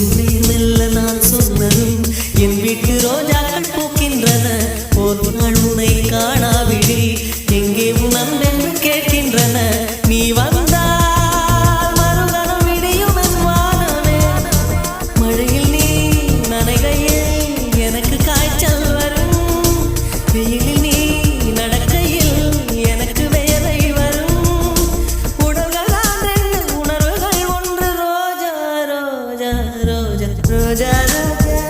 மெல்ல நான் சொன்னதும் என் வீட்டு ரோஜாக்கள் பூக்கின்றன. ஒரு நாள் உன்னை காணாவிடில் எங்கே உன் அன்பென்று கேட்கின்றன. நீ வந்தால் மறுகணம் விடியும் என் வானமே. மழையில் நீ நனைகையில் எனக்கு காய்ச்சல் வரும். வெயிலில் நீ நடக்கையில் எனக்கு வேலை வரும். உடல்கள் ரெண்டு உணர்வுகள் ஒன்று. ரோஜா ரோஜா ரோஜா ரோஜா ரோஜா